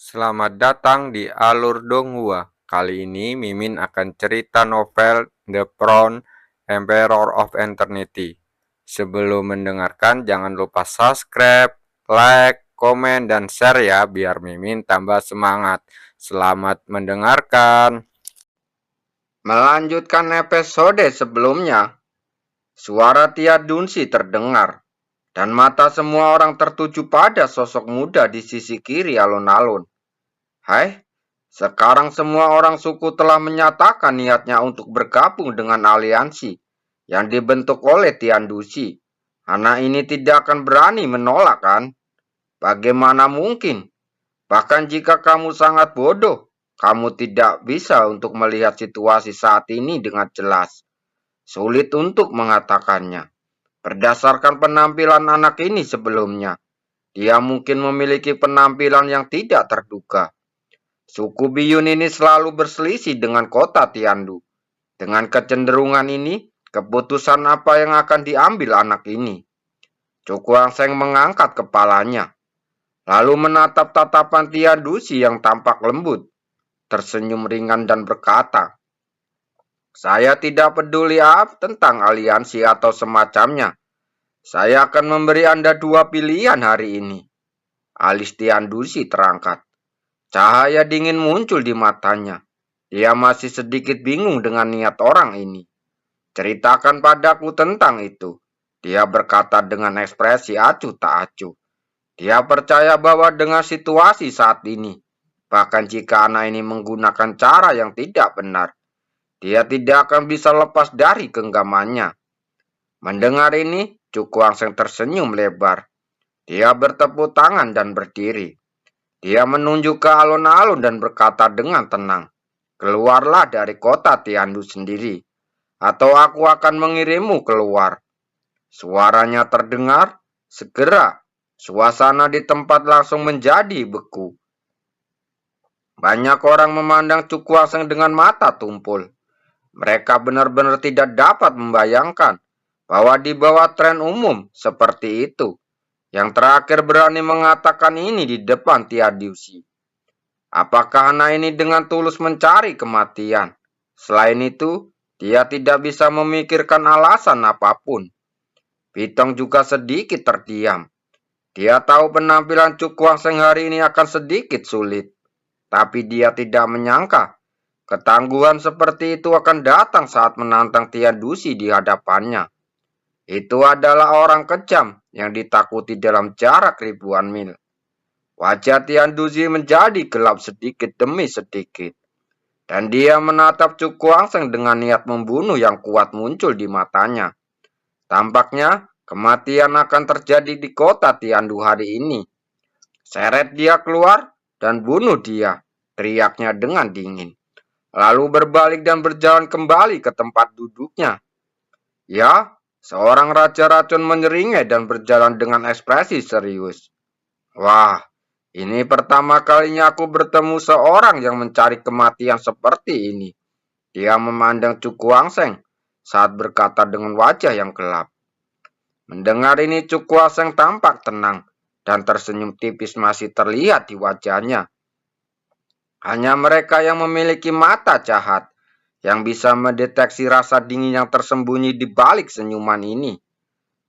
Selamat datang di Alur Donghua. Kali ini Mimin akan cerita novel The Crown, Emperor of Eternity. Sebelum mendengarkan, jangan lupa subscribe, like, komen, dan share ya, biar Mimin tambah semangat. Selamat mendengarkan. Melanjutkan episode sebelumnya, suara Tia Dunsi terdengar, dan mata semua orang tertuju pada sosok muda di sisi kiri alun-alun. Hai, sekarang semua orang suku telah menyatakan niatnya untuk bergabung dengan aliansi yang dibentuk oleh Tian Dusi. Anak ini tidak akan berani menolak kan? Bagaimana mungkin? Bahkan jika kamu sangat bodoh, kamu tidak bisa untuk melihat situasi saat ini dengan jelas. Sulit untuk mengatakannya. Berdasarkan penampilan anak ini sebelumnya, dia mungkin memiliki penampilan yang tidak terduga. Suku Biyun ini selalu berselisih dengan kota Tiandu. Dengan kecenderungan ini, keputusan apa yang akan diambil anak ini? Cukuang Seng mengangkat kepalanya, lalu menatap tatapan Tiandusi yang tampak lembut, tersenyum ringan dan berkata, "Saya tidak peduli tentang aliansi atau semacamnya. Saya akan memberi Anda dua pilihan hari ini." Alis Tiandusi terangkat. Cahaya dingin muncul di matanya. Dia masih sedikit bingung dengan niat orang ini. "Ceritakan padaku tentang itu." Dia berkata dengan ekspresi acuh tak acuh. Dia percaya bahwa dengan situasi saat ini, bahkan jika anak ini menggunakan cara yang tidak benar, dia tidak akan bisa lepas dari genggamannya. Mendengar ini, Cukuang Seng tersenyum lebar. Dia bertepuk tangan dan berdiri. Dia menunjuk ke alun-alun dan berkata dengan tenang, "Keluarlah dari kota Tiandu sendiri, atau aku akan mengirimmu keluar." Suaranya terdengar, segera suasana di tempat langsung menjadi beku. Banyak orang memandang Cukuang Seng dengan mata tumpul. Mereka benar-benar tidak dapat membayangkan bahwa di bawah tren umum seperti itu, yang terakhir berani mengatakan ini di depan Tiadiusi. Apakah anak ini dengan tulus mencari kematian? Selain itu, dia tidak bisa memikirkan alasan apapun. Pitong juga sedikit terdiam. Dia tahu penampilan Cukuang Seng hari ini akan sedikit sulit, tapi dia tidak menyangka ketangguhan seperti itu akan datang saat menantang Tian Dusi di hadapannya. Itu adalah orang kejam yang ditakuti dalam jarak ribuan mil. Wajah Tian Dusi menjadi gelap sedikit demi sedikit, dan dia menatap Cukuang Seng dengan niat membunuh yang kuat muncul di matanya. Tampaknya kematian akan terjadi di kota Tiandu hari ini. Seret dia keluar dan bunuh dia, teriaknya dengan dingin. Lalu berbalik dan berjalan kembali ke tempat duduknya. Ya, seorang raja racun menyeringai dan berjalan dengan ekspresi serius. "Wah, ini pertama kalinya aku bertemu seorang yang mencari kematian seperti ini." Dia memandang Cukuang Seng saat berkata dengan wajah yang gelap. Mendengar ini Cukuang Seng tampak tenang dan tersenyum tipis masih terlihat di wajahnya. Hanya mereka yang memiliki mata jahat yang bisa mendeteksi rasa dingin yang tersembunyi di balik senyuman ini.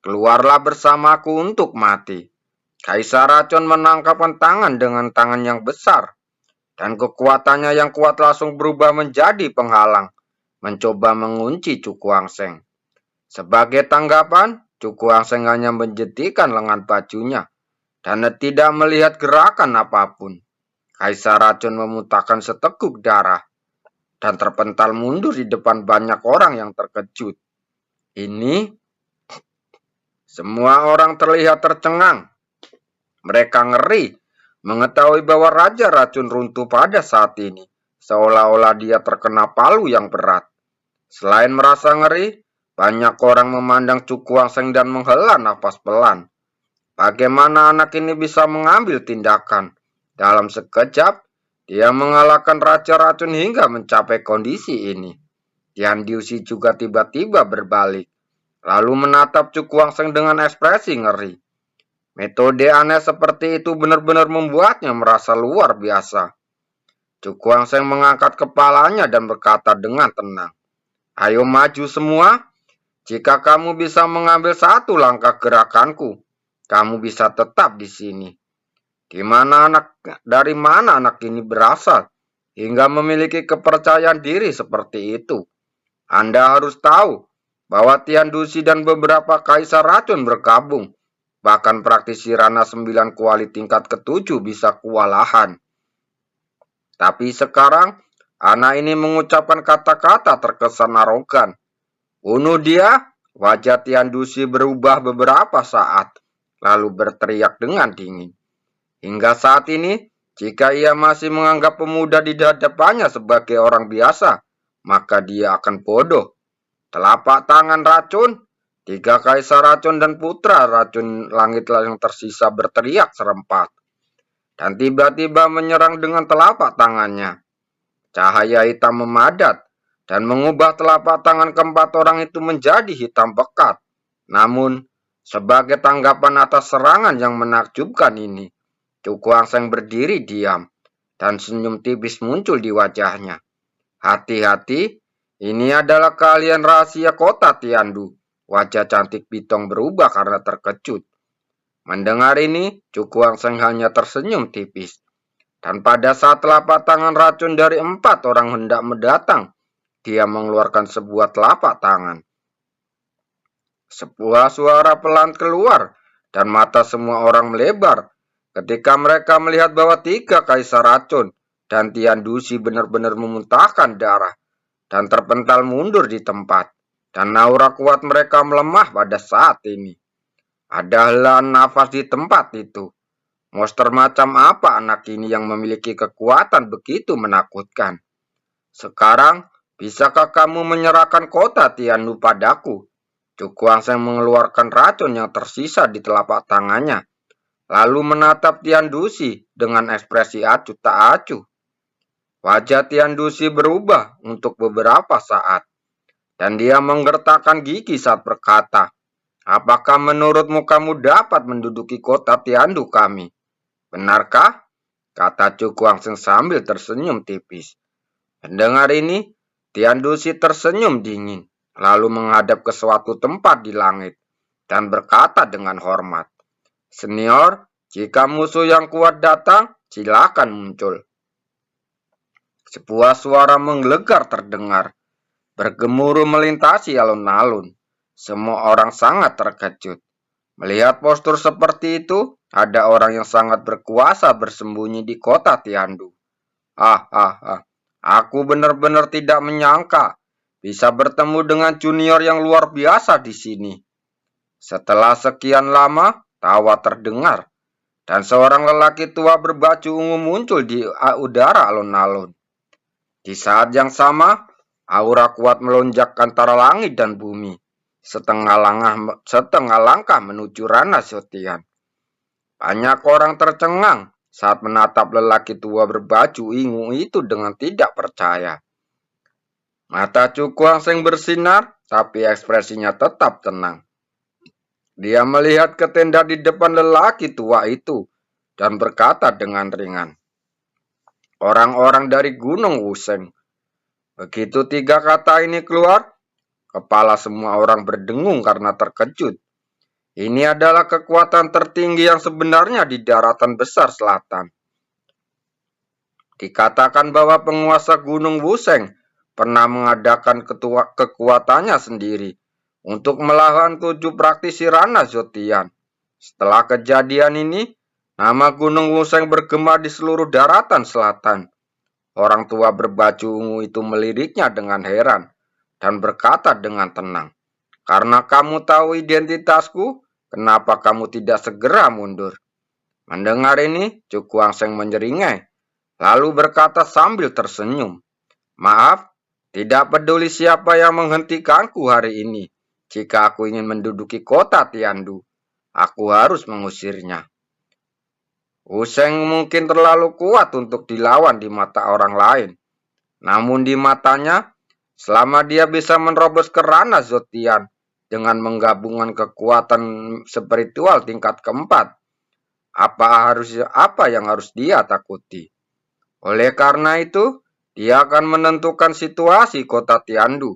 "Keluarlah bersamaku untuk mati." Kaisar Racun menangkapkan tangan dengan tangan yang besar, dan kekuatannya yang kuat langsung berubah menjadi penghalang, mencoba mengunci Cukuang Seng. Sebagai tanggapan, Cukuang Seng hanya menjentikan lengan bajunya, dan tidak melihat gerakan apapun. Kaisar Racun memuntahkan seteguk darah dan terpental mundur di depan banyak orang yang terkejut. Ini semua orang terlihat tercengang. Mereka ngeri mengetahui bahwa Raja Racun runtuh pada saat ini, seolah-olah dia terkena palu yang berat. Selain merasa ngeri, banyak orang memandang Cukuang Seng dan menghela nafas pelan. Bagaimana anak ini bisa mengambil tindakan? Dalam sekejap, dia mengalahkan Raja Racun hingga mencapai kondisi ini. Tian Diusi juga tiba-tiba berbalik, lalu menatap Cukuang Seng dengan ekspresi ngeri. Metode aneh seperti itu benar-benar membuatnya merasa luar biasa. Cukuang Seng mengangkat kepalanya dan berkata dengan tenang, "Ayo maju semua. Jika kamu bisa mengambil satu langkah gerakanku, kamu bisa tetap di sini." Dari mana anak ini berasal hingga memiliki kepercayaan diri seperti itu? Anda harus tahu bahwa Tian Dusi dan beberapa kaisar racun bergabung. Bahkan praktisi Rana 9 kuali tingkat ke-7 bisa kewalahan. Tapi sekarang, anak ini mengucapkan kata-kata terkesan arogan. Bunuh dia. Wajah Tian Dusi berubah beberapa saat, lalu berteriak dengan dingin. Hingga saat ini, jika ia masih menganggap pemuda di hadapannya sebagai orang biasa, maka dia akan bodoh. Telapak tangan racun, 3 kaisar racun dan putra racun langit yang tersisa berteriak serempak. Dan tiba-tiba menyerang dengan telapak tangannya. Cahaya hitam memadat dan mengubah telapak tangan keempat orang itu menjadi hitam pekat. Namun, sebagai tanggapan atas serangan yang menakjubkan ini, Cukuang Seng berdiri diam dan senyum tipis muncul di wajahnya. Hati-hati, ini adalah keahlian rahasia kota Tiandu. Wajah cantik Bitong berubah karena terkejut. Mendengar ini, Cukuang Seng hanya tersenyum tipis. Dan pada saat telapak tangan racun dari 4 orang hendak mendatang, dia mengeluarkan sebuah telapak tangan. Sebuah suara pelan keluar, dan mata semua orang melebar ketika mereka melihat bahwa 3 kaisar racun dan Tian Dusi benar-benar memuntahkan darah dan terpental mundur di tempat. Dan aura kuat mereka melemah pada saat ini. Ada helaan nafas di tempat itu. Monster macam apa anak ini yang memiliki kekuatan begitu menakutkan? Sekarang, bisakah kamu menyerahkan kota Tiandu padaku? Cukuang Seng mengeluarkan racun yang tersisa di telapak tangannya, lalu menatap Tian Dusi dengan ekspresi acuh tak acuh. Wajah Tian Dusi berubah untuk beberapa saat, dan dia menggertakkan gigi saat berkata, "Apakah menurutmu kamu dapat menduduki kota Tiandu kami?" "Benarkah?" kata Cukuang Seng sambil tersenyum tipis. Mendengar ini, Tian Dusi tersenyum dingin, lalu menghadap ke suatu tempat di langit, dan berkata dengan hormat, "Senior, jika musuh yang kuat datang, silakan muncul." Sebuah suara menggelegar terdengar, bergemuruh melintasi alun-alun. Semua orang sangat terkejut. Melihat postur seperti itu, ada orang yang sangat berkuasa bersembunyi di kota Tiandu. Aku benar-benar tidak menyangka bisa bertemu dengan junior yang luar biasa di sini. Setelah sekian lama, tawa terdengar, dan seorang lelaki tua berbaju ungu muncul di udara alun-alun. Di saat yang sama, aura kuat melonjak antara langit dan bumi. Setengah langkah menuju Rana Sotian. Banyak orang tercengang saat menatap lelaki tua berbaju ungu itu dengan tidak percaya. Mata Cukuang Seng bersinar, tapi ekspresinya tetap tenang. Dia melihat ke tenda di depan lelaki tua itu dan berkata dengan ringan, "Orang-orang dari Gunung Wuseng." Begitu 3 kata ini keluar, kepala semua orang berdengung karena terkejut. Ini adalah kekuatan tertinggi yang sebenarnya di daratan besar selatan. Dikatakan bahwa penguasa Gunung Wuseng pernah mengadakan kekuatannya sendiri untuk melawan 7 praktisi Rana Zotian. Setelah kejadian ini, nama Gunung Wuseng bergema di seluruh daratan selatan. Orang tua berbaju ungu itu meliriknya dengan heran dan berkata dengan tenang, "Karena kamu tahu identitasku, kenapa kamu tidak segera mundur?" Mendengar ini, Cukuang Seng menyeringai, lalu berkata sambil tersenyum, "Maaf, tidak peduli siapa yang menghentikanku hari ini. Jika aku ingin menduduki kota Tiandu, aku harus mengusirnya." Wuseng mungkin terlalu kuat untuk dilawan di mata orang lain. Namun di matanya, selama dia bisa menerobos ke Rana Zotian dengan menggabungkan kekuatan spiritual tingkat keempat, apa yang harus dia takuti. Oleh karena itu, dia akan menentukan situasi kota Tiandu.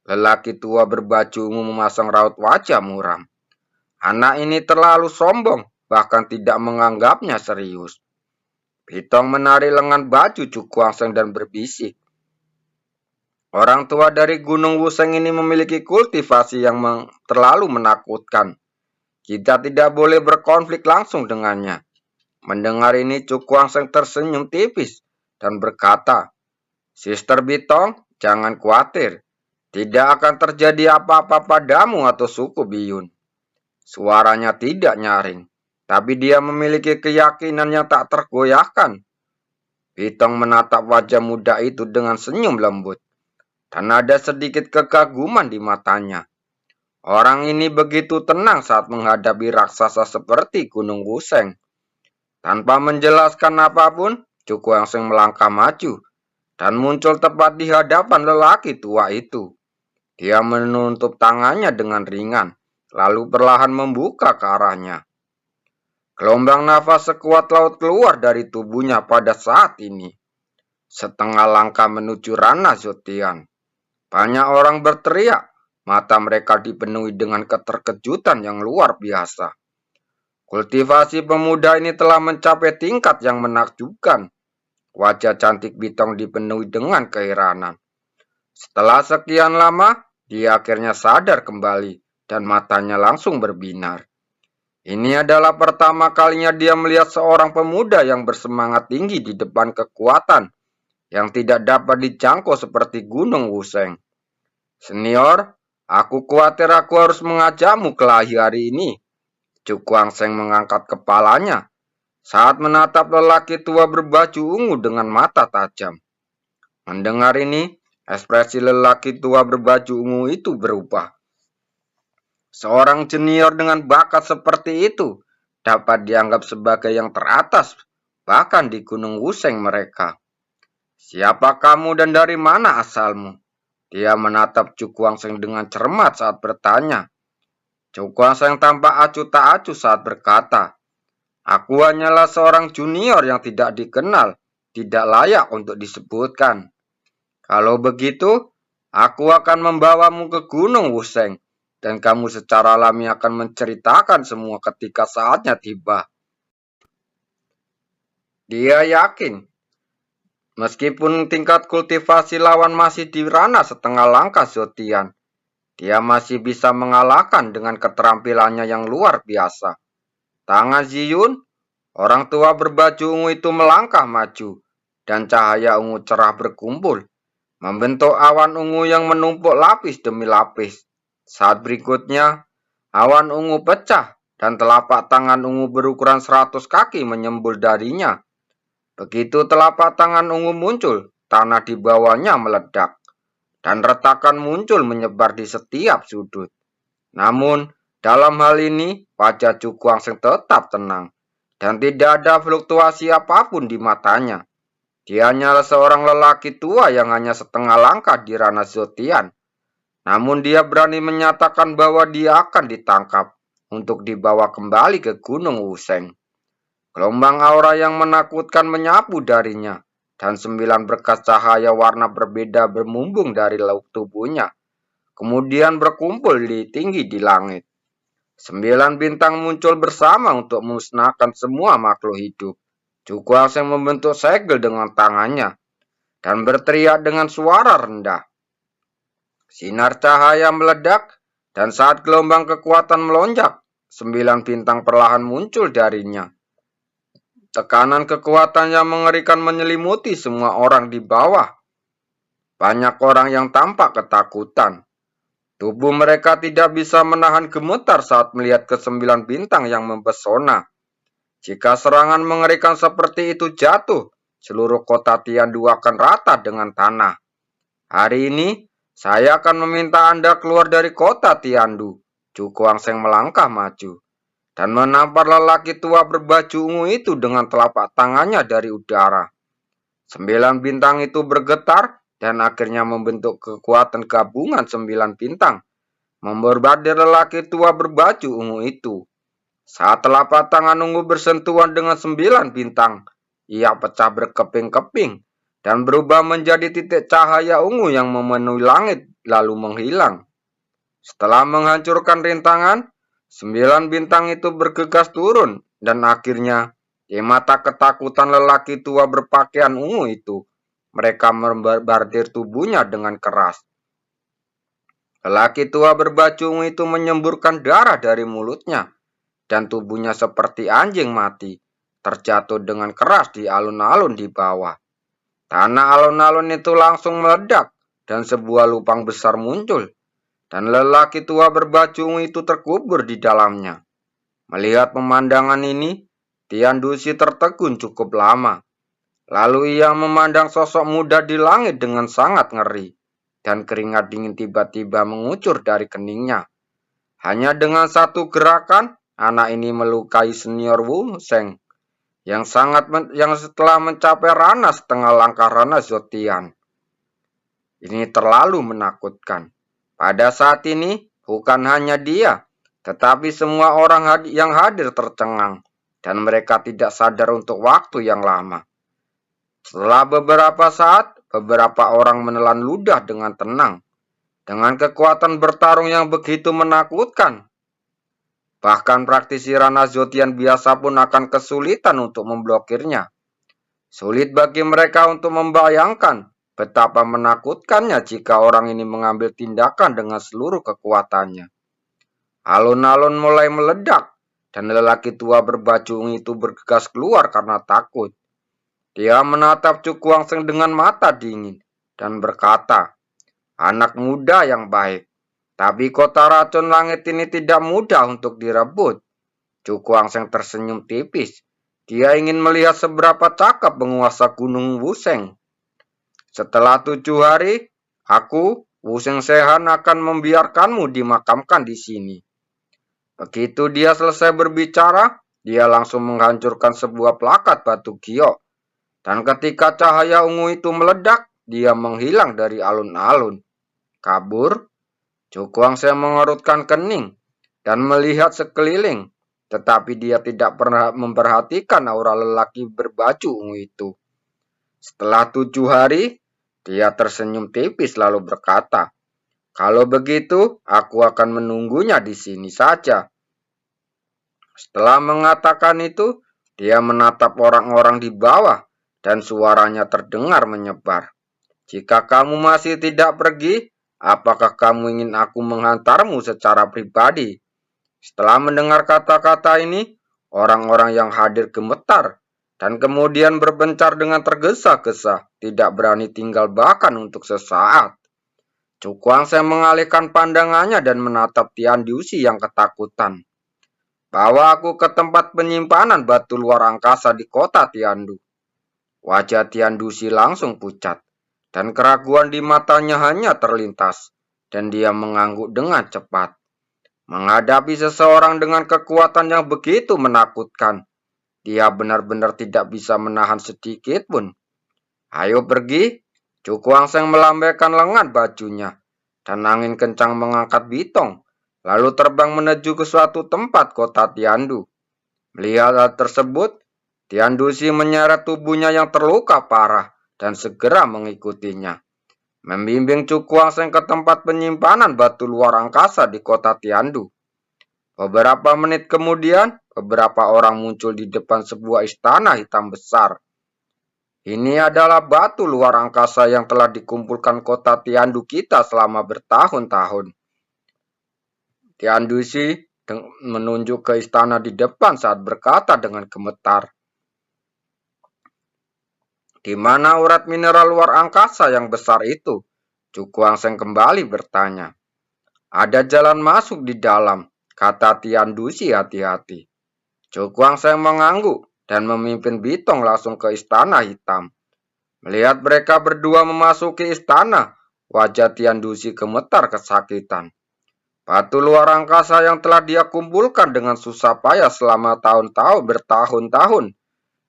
Lelaki tua berbaju ungu memasang raut wajah muram. Anak ini terlalu sombong, bahkan tidak menganggapnya serius. Pitong menarik lengan baju Cukuangseng dan berbisik. Orang tua dari Gunung Wuseng ini memiliki kultivasi yang terlalu menakutkan. Kita tidak boleh berkonflik langsung dengannya. Mendengar ini Cukuangseng tersenyum tipis dan berkata, Sister Bitong, jangan khawatir. Tidak akan terjadi apa-apa padamu atau suku Biyun. Suaranya tidak nyaring, tapi dia memiliki keyakinan yang tak tergoyahkan. Bitong menatap wajah muda itu dengan senyum lembut, dan ada sedikit kekaguman di matanya. Orang ini begitu tenang saat menghadapi raksasa seperti Gunung Wuseng. Tanpa menjelaskan apapun, Cukuangseng melangkah maju dan muncul tepat di hadapan lelaki tua itu. Dia menutup tangannya dengan ringan, lalu perlahan membuka ke arahnya. Gelombang nafas sekuat laut keluar dari tubuhnya pada saat ini. Setengah langkah menuju ranah Zotian. Banyak orang berteriak, mata mereka dipenuhi dengan keterkejutan yang luar biasa. Kultivasi pemuda ini telah mencapai tingkat yang menakjubkan. Wajah cantik Bitong dipenuhi dengan keheranan. Setelah sekian lama, dia akhirnya sadar kembali dan matanya langsung berbinar. Ini adalah pertama kalinya dia melihat seorang pemuda yang bersemangat tinggi di depan kekuatan yang tidak dapat dijangkau seperti Gunung Wuseng. Senior, aku khawatir aku harus mengajakmu kelahi hari ini. Cukuangseng mengangkat kepalanya saat menatap lelaki tua berbaju ungu dengan mata tajam. Mendengar ini, ekspresi lelaki tua berbaju ungu itu berubah. Seorang junior dengan bakat seperti itu dapat dianggap sebagai yang teratas, bahkan di Gunung Wuseng mereka. Siapa kamu dan dari mana asalmu? Dia menatap Cukuangseng dengan cermat saat bertanya. Cukuangseng tampak acuh tak acuh saat berkata, Aku hanyalah seorang junior yang tidak dikenal, tidak layak untuk disebutkan. Kalau begitu, aku akan membawamu ke Gunung Wuseng, dan kamu secara alami akan menceritakan semua ketika saatnya tiba. Dia yakin, meskipun tingkat kultivasi lawan masih di ranah setengah langkah Zotian, dia masih bisa mengalahkan dengan keterampilannya yang luar biasa. Tangan Ziyun, orang tua berbaju ungu itu melangkah maju, dan cahaya ungu cerah berkumpul, membentuk awan ungu yang menumpuk lapis demi lapis. Saat berikutnya, awan ungu pecah dan telapak tangan ungu berukuran 100 kaki menyembul darinya. Begitu telapak tangan ungu muncul, tanah di bawahnya meledak, dan retakan muncul menyebar di setiap sudut. Namun, dalam hal ini, wajah Cukuangseng tetap tenang, dan tidak ada fluktuasi apapun di matanya. Dia hanyalah seorang lelaki tua yang hanya setengah langkah di ranah Zotian. Namun dia berani menyatakan bahwa dia akan ditangkap untuk dibawa kembali ke Gunung Wuseng. Gelombang aura yang menakutkan menyapu darinya, dan 9 berkas cahaya warna berbeda bermumbung dari lauk tubuhnya, kemudian berkumpul di tinggi di langit. 9 bintang muncul bersama untuk memusnahkan semua makhluk hidup. Cukuangseng membentuk segel dengan tangannya dan berteriak dengan suara rendah. Sinar cahaya meledak dan saat gelombang kekuatan melonjak, 9 bintang perlahan muncul darinya. Tekanan kekuatan yang mengerikan menyelimuti semua orang di bawah. Banyak orang yang tampak ketakutan. Tubuh mereka tidak bisa menahan gemetar saat melihat ke-9 bintang yang mempesona. Jika serangan mengerikan seperti itu jatuh, seluruh kota Tiandu akan rata dengan tanah. Hari ini, saya akan meminta Anda keluar dari kota Tiandu. Cukuangseng melangkah maju dan menampar lelaki tua berbaju ungu itu dengan telapak tangannya dari udara. 9 bintang itu bergetar dan akhirnya membentuk kekuatan gabungan 9 bintang, memborbardir lelaki tua berbaju ungu itu. Saat telapak tangan ungu bersentuhan dengan 9 bintang, ia pecah berkeping-keping dan berubah menjadi titik cahaya ungu yang memenuhi langit lalu menghilang. Setelah menghancurkan rintangan, 9 bintang itu bergegas turun dan akhirnya di mata ketakutan lelaki tua berpakaian ungu itu, mereka membardir tubuhnya dengan keras. Lelaki tua berbaju ungu itu menyemburkan darah dari mulutnya dan tubuhnya seperti anjing mati, terjatuh dengan keras di alun-alun di bawah. Tanah alun-alun itu langsung meledak dan sebuah lubang besar muncul, dan lelaki tua berbaju ungu itu terkubur di dalamnya. Melihat pemandangan ini, Tian Dusi tertegun cukup lama. Lalu ia memandang sosok muda di langit dengan sangat ngeri, dan keringat dingin tiba-tiba mengucur dari keningnya. Hanya dengan satu gerakan, anak ini melukai senior Wu Sheng yang setelah mencapai ranah setengah langkah ranah Zotian. Ini terlalu menakutkan. Pada saat ini, bukan hanya dia, tetapi semua orang yang hadir tercengang, dan mereka tidak sadar untuk waktu yang lama. Setelah beberapa saat, beberapa orang menelan ludah dengan tenang, dengan kekuatan bertarung yang begitu menakutkan. Bahkan praktisi ranah Zotian biasa pun akan kesulitan untuk memblokirnya. Sulit bagi mereka untuk membayangkan betapa menakutkannya jika orang ini mengambil tindakan dengan seluruh kekuatannya. Alun-alun mulai meledak, dan lelaki tua berbaju ungu itu bergegas keluar karena takut. Dia menatap Cu Kuangseng dengan mata dingin dan berkata, "Anak muda yang baik. Tapi kota racun langit ini tidak mudah untuk direbut." Cu Kuangseng tersenyum tipis. Dia ingin melihat seberapa cakap penguasa Gunung Wuseng. "Setelah 7 hari, aku, Wuseng Sehan, akan membiarkanmu dimakamkan di sini." Begitu dia selesai berbicara, dia langsung menghancurkan sebuah plakat batu giok. Dan ketika cahaya ungu itu meledak, dia menghilang dari alun-alun. Kabur. Cu Kuangseng mengerutkan kening dan melihat sekeliling, tetapi dia tidak pernah memperhatikan aura lelaki berbaju ungu itu. Setelah 7 hari, dia tersenyum tipis lalu berkata, "Kalau begitu, aku akan menunggunya di sini saja." Setelah mengatakan itu, dia menatap orang-orang di bawah dan suaranya terdengar menyebar. "Jika kamu masih tidak pergi, apakah kamu ingin aku menghantarmu secara pribadi?" Setelah mendengar kata-kata ini, orang-orang yang hadir gemetar dan kemudian berbencar dengan tergesa-gesa, tidak berani tinggal bahkan untuk sesaat. Cu Kuangseng mengalihkan pandangannya dan menatap Tian Dusi yang ketakutan. "Bawa aku ke tempat penyimpanan batu luar angkasa di kota Tiandu." Wajah Tian Dusi langsung pucat, dan keraguan di matanya hanya terlintas, dan dia mengangguk dengan cepat. Menghadapi seseorang dengan kekuatan yang begitu menakutkan, dia benar-benar tidak bisa menahan sedikit pun. "Ayo pergi." Cu Kuangseng melambaikan lengan bajunya, dan angin kencang mengangkat bitong, lalu terbang menuju ke suatu tempat kota Tiandu. Melihat hal tersebut, Tian Dusi menyeret tubuhnya yang terluka parah dan segera mengikutinya, membimbing Cu Kuangseng ke tempat penyimpanan batu luar angkasa di kota Tiandu. Beberapa menit kemudian, beberapa orang muncul di depan sebuah istana hitam besar. Ini adalah batu luar angkasa yang telah dikumpulkan kota Tiandu kita selama bertahun-tahun. Tian Dusi menunjuk ke istana di depan saat berkata dengan gemetar, "Di mana urat mineral luar angkasa yang besar itu?" Cu Kuangseng kembali bertanya. "Ada jalan masuk di dalam," kata Tian Dusi hati-hati. Cu Kuangseng mengangguk dan memimpin Bitong langsung ke istana hitam. Melihat mereka berdua memasuki istana, wajah Tian Dusi gemetar kesakitan. Batu luar angkasa yang telah dia kumpulkan dengan susah payah selama bertahun-tahun,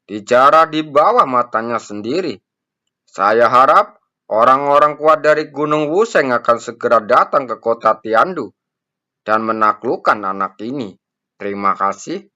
dijarah di bawah matanya sendiri. Saya harap orang-orang kuat dari Gunung Wuseng akan segera datang ke kota Tiandu dan menaklukkan anak ini. Terima kasih.